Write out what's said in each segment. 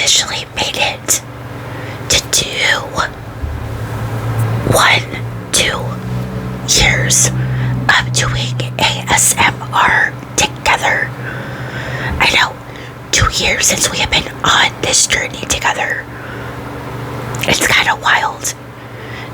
officially made it to do 2 years of doing ASMR together. I know, 2 years since we have been on this journey together. It's kind of wild,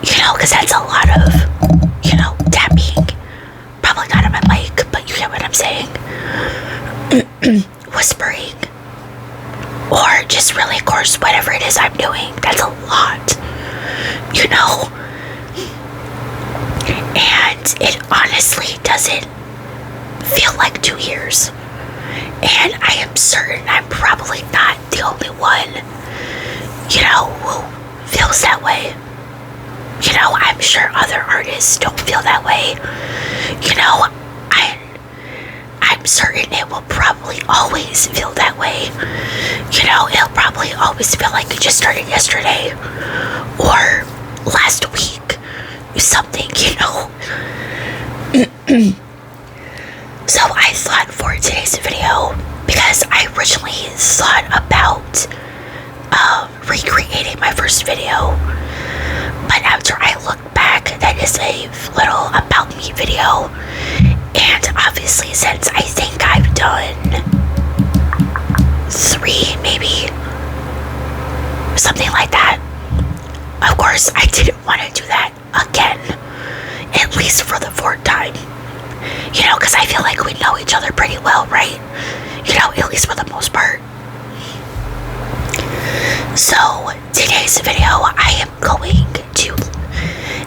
because that's a lot of, tapping. Probably not on my mic, but you get what I'm saying. Whispering. Or just really, of course, whatever it is I'm doing. That's a lot, And it honestly doesn't feel like 2 years. And I am certain I'm probably not the only one, who feels that way. I'm sure other artists don't feel that way. I'm certain it will probably always feel that way. It'll probably always feel like it just started yesterday or last week, something, So I thought for today's video, because I originally thought about recreating my first video, but after I looked back, that is a little about me video, and obviously since I think I've done 3 maybe, something like that, of course I didn't want to do that again, at least for the 4th time, because I feel like we know each other pretty well, right? At least for the most part. So today's video, I am going to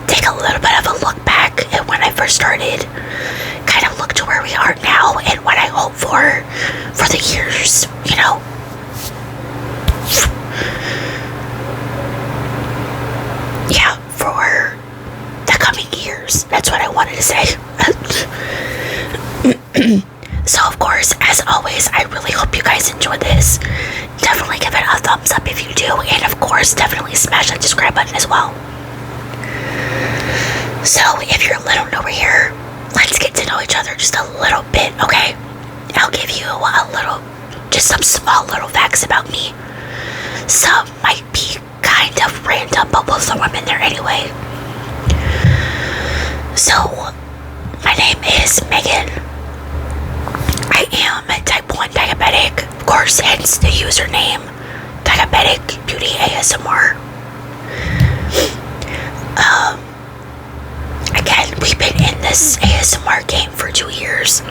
take a little bit of a look back at when I first started, kind of look to where we are now and what I hope for the years, Yeah, for the coming years. That's what I wanted to say. So of course, as always, I really hope you guys enjoyed this. Definitely give it a thumbs up if you do, and of course, definitely smash that subscribe button as well. So if you're a little newer here, let's get to know each other just a little bit, okay? I'll give you just some small little facts about me. Some might be kind of random, but we'll throw them in there anyway. So, my name is Megan. I am type 1 diabetic, of course, hence the username, Diabetic Beauty ASMR. Again, we've been in this ASMR game for 2 years.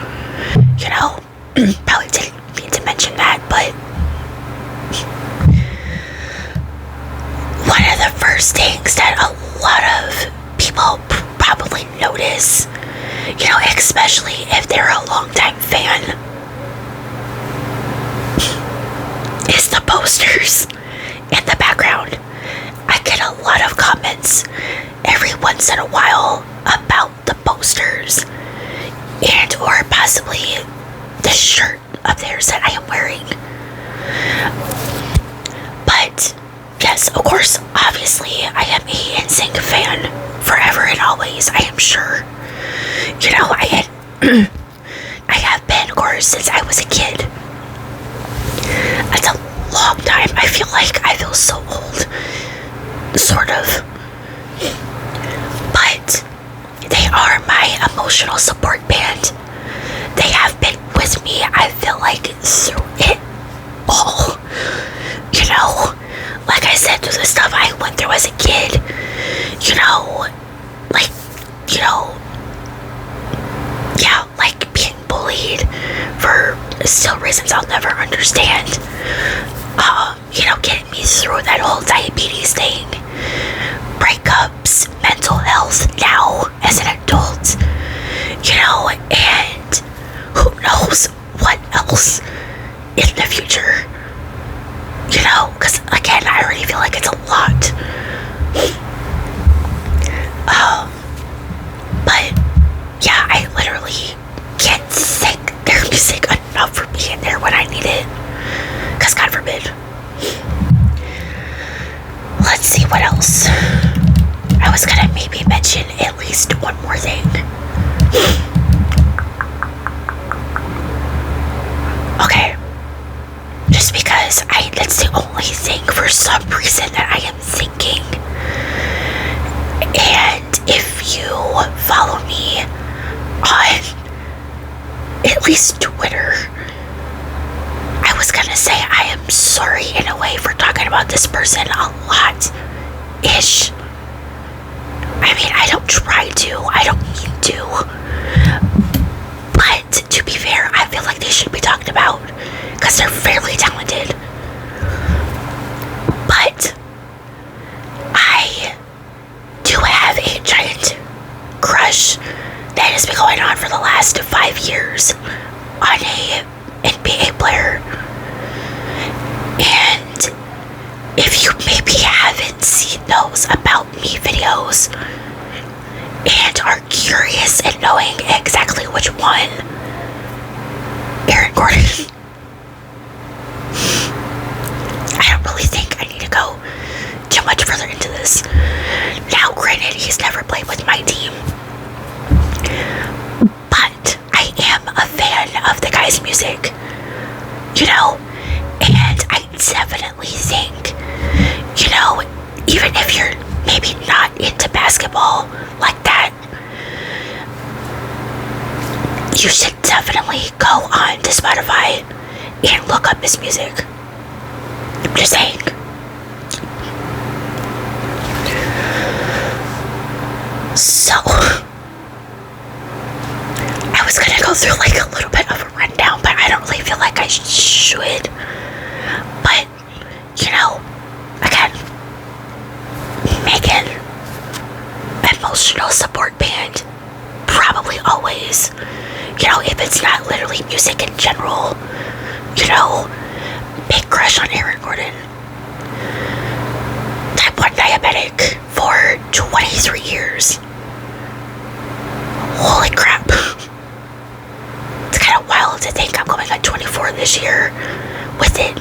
Probably didn't mean to mention that, but one of the first things that a lot of people probably notice, especially if they're a longtime fan, is the posters in the background. I get a lot of comments every once in a while about the posters and or possibly the shirt of theirs that I am wearing. But yes, of course, obviously I am a NSYNC fan forever and always, I am sure. I have been, of course, since I was a kid. That's a long time. I feel so old, sort of. But they are my emotional support band. They have been with me, I feel like, through it all. Like I said, through the stuff I went through as a kid, like being bullied for still reasons I'll never understand. Getting me through that whole diabetes thing, breakups, mental health now as an adult, and who knows what else in the future, because again, I already feel like it's a lot. But yeah, I literally can't thank their music enough for being there when I need it, because God forbid. Let's see what else. I was gonna maybe mention at least one more thing. Okay, just because That's the only thing for some reason that I am thinking. And if you follow me on at least Twitter, I was gonna say I am sorry in a way for talking about this person a lot-ish. I mean, I don't try to, I don't mean to. But to be fair, I feel like they should be talked about because they're fairly talented. But I do have a giant crush that has been going on for the last 5 years on a NBA player. And if you maybe haven't seen those About Me videos and are curious and knowing exactly which one, Aaron Gordon, I don't really think I need to go too much further into this. Now, granted, he's never played with my team, but I am a fan of the guy's music, you know, and I definitely think, you know, even if you're maybe not into basketball like that, you should definitely go on to Spotify and look up his music. I'm just saying. So, I was gonna go through like a little bit of a rundown, but I don't really feel like I should. But, you know, again, Megan, emotional support band, probably always. You know, if it's not literally music in general, you know, big crush on Aaron Gordon. Type 1 diabetic for 23 years. Holy crap. It's kind of wild to think I'm going on 24 this year with it.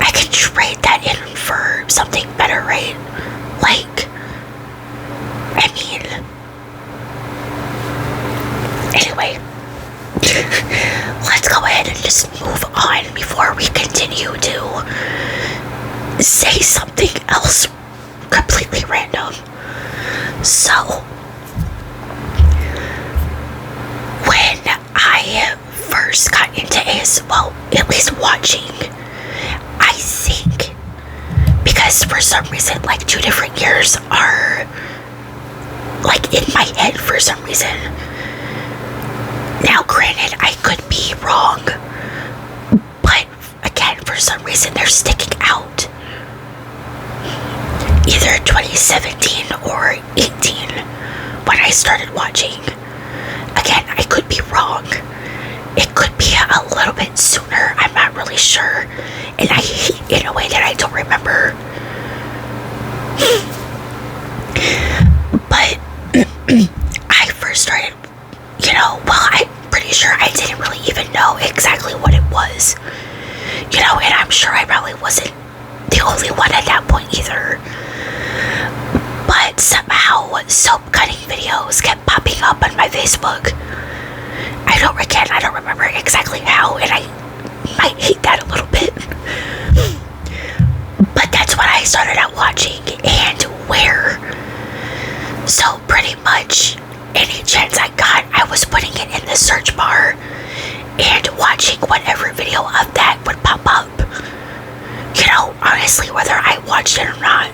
I can trade that in for something better, right? Like, I mean, anyway, let's go ahead and just move on before we continue to say something else completely random. So, when I first got into at least watching, I think, because for some reason, like 2 different years are like in my head for some reason. Now, granted, I could be wrong, but again, for some reason, they're sticking out. Either 2017 or 18 when I started watching. Again, I could be wrong. It could be a little bit sooner. I'm not really sure. And I hate in a way that I don't remember. But I first started, you know, well, I'm pretty sure I didn't really even know exactly what it was. You know, and I'm sure I probably wasn't the only one at that point either. But somehow soap cutting videos kept popping up on my Facebook. I don't remember exactly how, and I might hate that a little bit. But that's what I started out watching and where. So pretty much any chance I got, I was putting it in the search bar and watching whatever video of that would pop up. You know, honestly, whether I watched it or not.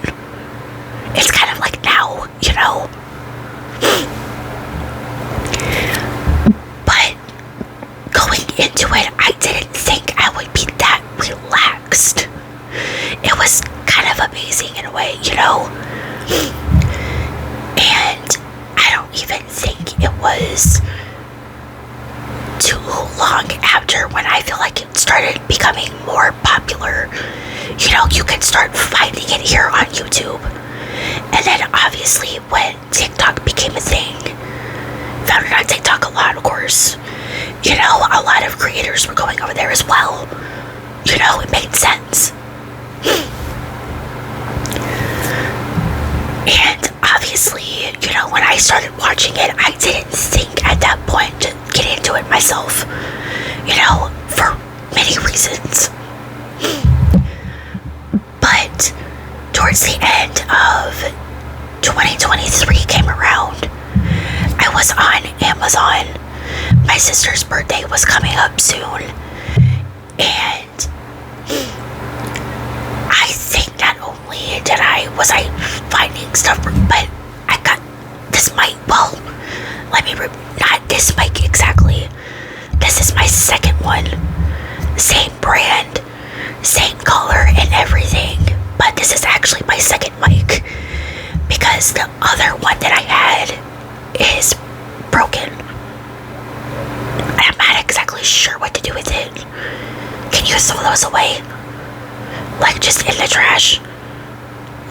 It's kind of like now, you know. But going into it, I didn't think I would be that relaxed. It was kind of amazing in a way, you know. And I don't even think it was too long after when I feel like it started becoming more popular. You know, you can start finding it here on YouTube. And then obviously when TikTok became a thing, found it on TikTok a lot, of course. You know, a lot of creators were going over there as well. You know, it made sense. And obviously, you know, when I started watching it, I didn't think at that point to get into it myself. You know, for reasons. But towards the end of 2023 came around, I was on Amazon. My sister's birthday was coming up soon, and I think not only was I finding stuff, but I got this mic. Well, not this mic exactly. This is my second one. Same brand, same color and everything. But this is actually my second mic because the other one that I had is broken. I'm not exactly sure what to do with it. Can you throw those away? Like just in the trash?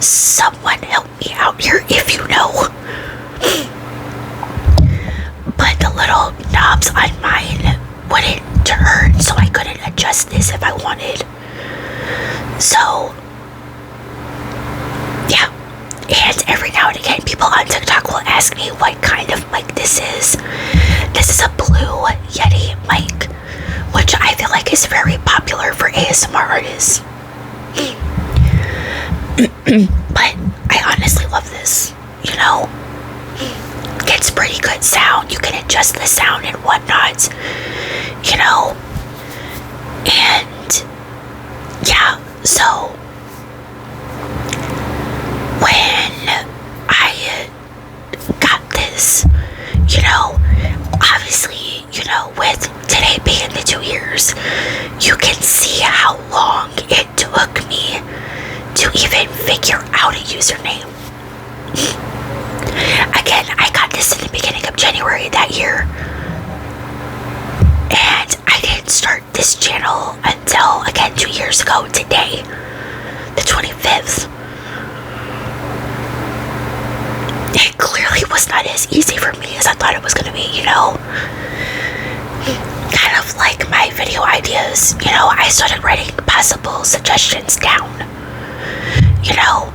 Someone help me out here if you know. But the little knobs on mine wouldn't turn, so I couldn't adjust this if I wanted. So, yeah. And every now and again, people on TikTok will ask me what kind of mic this is. This is a Blue Yeti mic, which I feel like is very popular for ASMR artists. But I honestly love this, you know? Gets pretty good sound. You can adjust the sound and whatnot, you know? And yeah, so when I got this, you know, obviously, you know, with today being the 2 years, you can see how long it took me to even figure out a username. Again, I got this in the beginning of January that year, and I didn't start this channel until, again, 2 years ago today, the 25th. It clearly was not as easy for me as I thought it was going to be, you know? Kind of like my video ideas, you know, I started writing possible suggestions down, you know?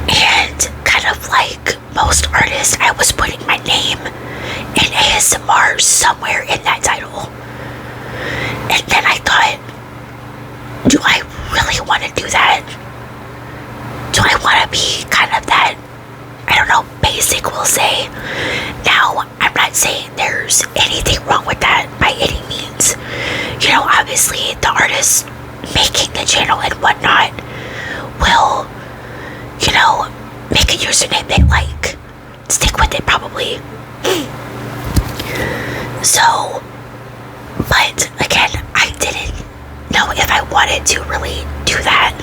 And kind of like most artists, I was putting my name in ASMR somewhere in that title. And then I thought, do I really want to do that? Do I want to be kind of that, I don't know, basic, we'll say? Now, I'm not saying there's anything wrong with that by any means. You know, obviously, the artists making the channel and whatnot will, you know, make a username they like. Stick with it, probably. So, but again, I didn't know if I wanted to really do that.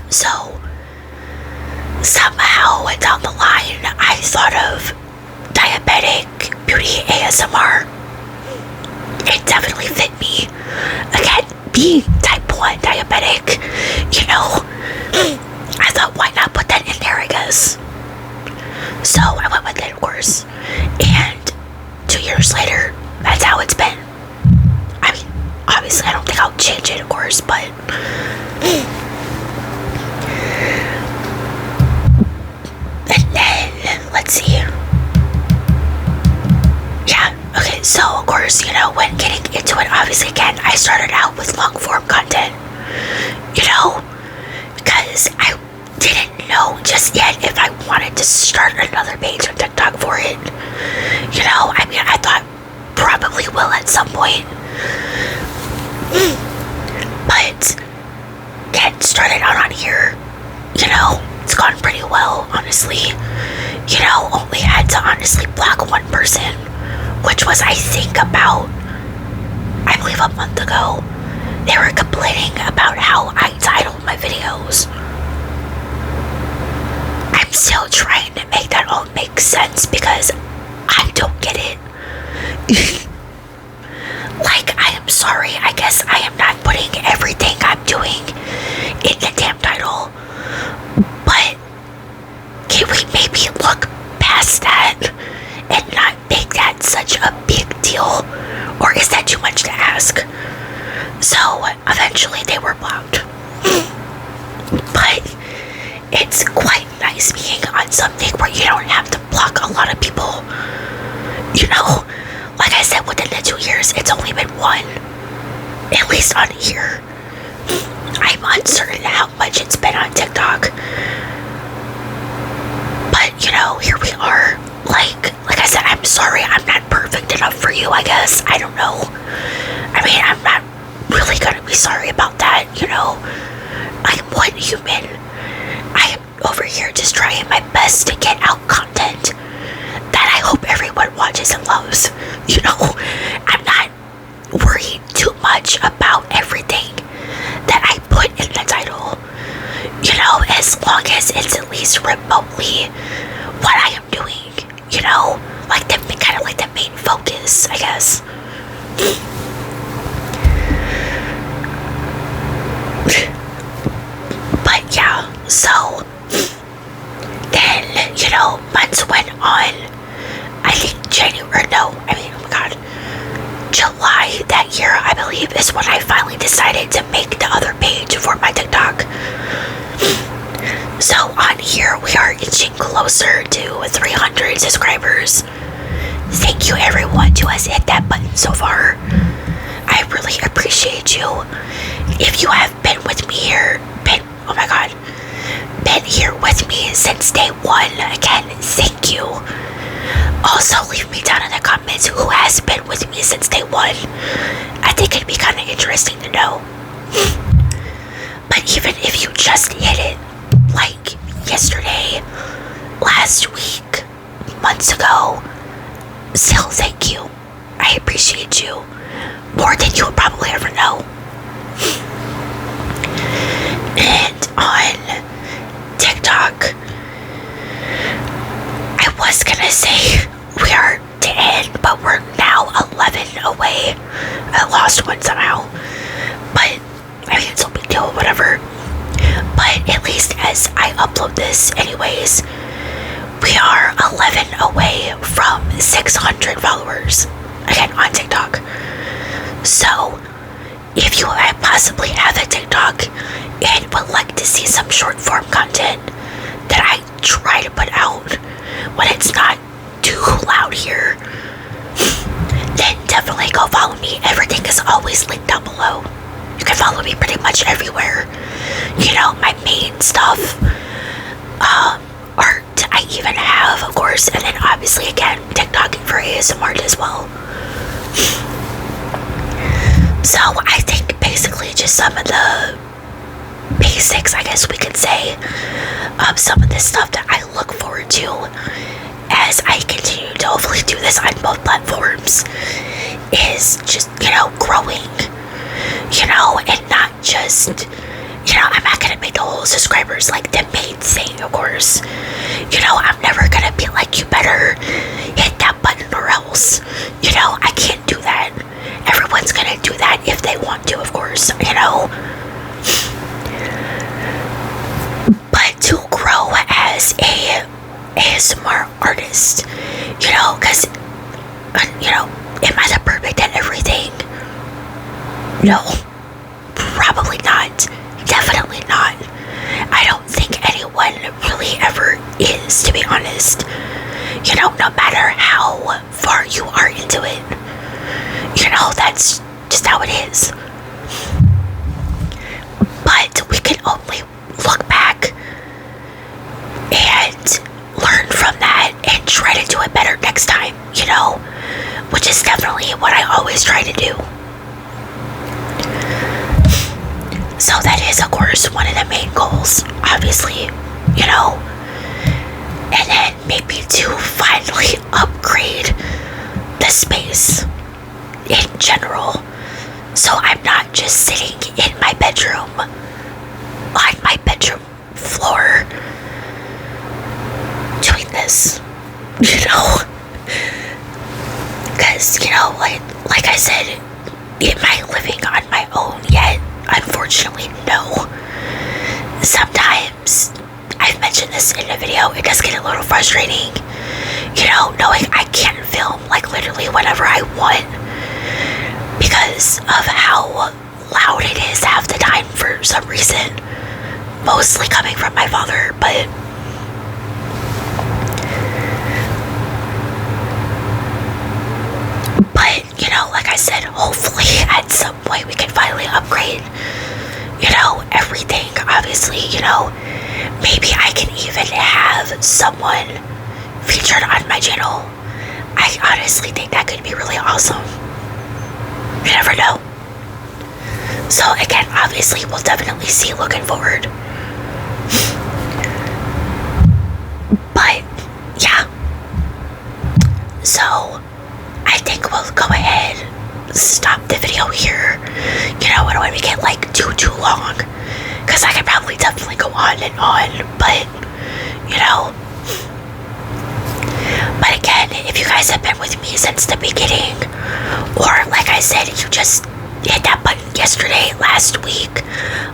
So, somehow down the line, I thought of diabetic beauty ASMR. It definitely fit me. Again, being type 1 diabetic, you know, I thought, why not put that in there, I guess. So I went with it, of course. And 2 years later, that's how it's been. I mean, obviously, I don't think I'll change it, of course, but and then, let's see. Yeah, okay, so, of course, you know, when getting into it, obviously, again, I started out with long-form content, you know, because I didn't know just yet if I wanted to start another page on TikTok for it. You know, I mean, I thought probably will at some point. But getting started out on here, you know, it's gone pretty well, honestly. You know, only had to honestly block one person, which was, I think, about, I believe, a month ago. They were complaining about how I titled my videos. I'm still trying to make that all make sense because I don't get it. Like, I am sorry, I guess I am not putting everything I'm doing in the damn title. But can we maybe look past that and not make that such a big deal? Or is that too much to ask? So, eventually they were blocked. But it's quite nice being on something where you don't have to block a lot of people. You know, like I said, within the 2 years, it's only been one. At least on here. I'm uncertain how much it's been on TikTok. But, you know, here we are. Like I said, I'm sorry I'm not perfect enough for you, I guess. I don't know. I mean, I'm not really gonna be sorry about that, you know. I'm one human. I am over here just trying my best to get out content that I hope everyone watches and loves. You know, I'm not worried too much about everything that I put in the title. You know, as long as it's at least remotely what I am doing, you know, like the kind of like the main focus, I guess. But yeah, so then, you know, months went on. I think oh my god, July that year, I believe, is when I finally decided to make the other page for my TikTok. So on here, we are inching closer to 300 subscribers. Thank you everyone who has hit that button so far. I really appreciate you. If you have been with me here, been here with me since day one, again, thank you. Also, leave me down in the comments who has been with me since day one. I think it'd be kind of interesting to know. But even if you just hit it, like yesterday, last week, months ago, still thank you. I appreciate you more than you would probably ever know. And on TikTok, I was gonna say we are 10, but we're now 11 away. I lost one somehow, but I mean, it's no big deal, whatever. But at least as I upload this anyways, we are 11 away from 600 followers, again, on TikTok. So, if you possibly have a TikTok and would like to see some short form content that I try to put out when it's not too loud here, then definitely go follow me. Everything is always linked down below. You can follow me pretty much everywhere. You know, my main stuff, art I even have, of course, and then obviously again, TikTok for ASMR as well. So I think basically just some of the basics, I guess we could say, some of the stuff that I look forward to as I continue to hopefully do this on both platforms is just, you know, growing, you know, and not just, you know, I'm not gonna make the whole subscribers like the main thing, of course. You know, I'm never gonna be like, you better hit that button or else. You know, I can't do that. Everyone's gonna do that if they want to, of course, you know. But to grow as a ASMR artist, you know, because, you know, am I the perfect at everything? No, probably not. Definitely not. I don't think anyone really ever is, to be honest. You know, no matter how far you are into it, you know, that's just how it is. But we can only look back and learn from that and try to do it better next time, you know, which is definitely what I always try to do. So that is, of course, one of the main goals, obviously, you know, and then maybe to finally upgrade the space in general, so I'm not just sitting in my bedroom, on my bedroom floor, doing this, you know, because, you know, like I said, am I living on my own yet? Unfortunately, no. Sometimes, I've mentioned this in a video, it does get a little frustrating, you know, knowing I can't film, like, literally whenever I want, because of how loud it is half the time for some reason, mostly coming from my father, but you know, like I said, hopefully at some point we can finally everything. Obviously, maybe I can even have someone featured on my channel. I honestly think that could be really awesome. You never know. So again, obviously, we'll definitely see looking forward. But yeah. So I think we'll go ahead, stop the video here. I don't want to make it like too long, because I could probably definitely go on and on, but but again, if you guys have been with me since the beginning, or like I said, you just hit that button yesterday, last week,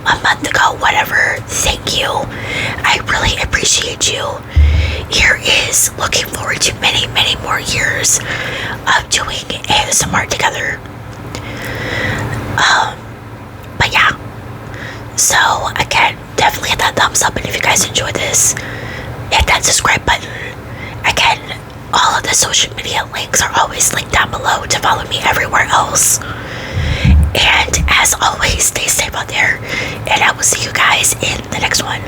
a month ago, whatever, thank you. I really appreciate you. Here is looking forward to many, many more years of doing ASMR together. But yeah. So again, definitely hit that thumbs up, and if you guys enjoy this, hit that subscribe button. Again, all of the social media links are always linked down below to follow me everywhere else. And as always, stay safe out there, and I will see you guys in the next one.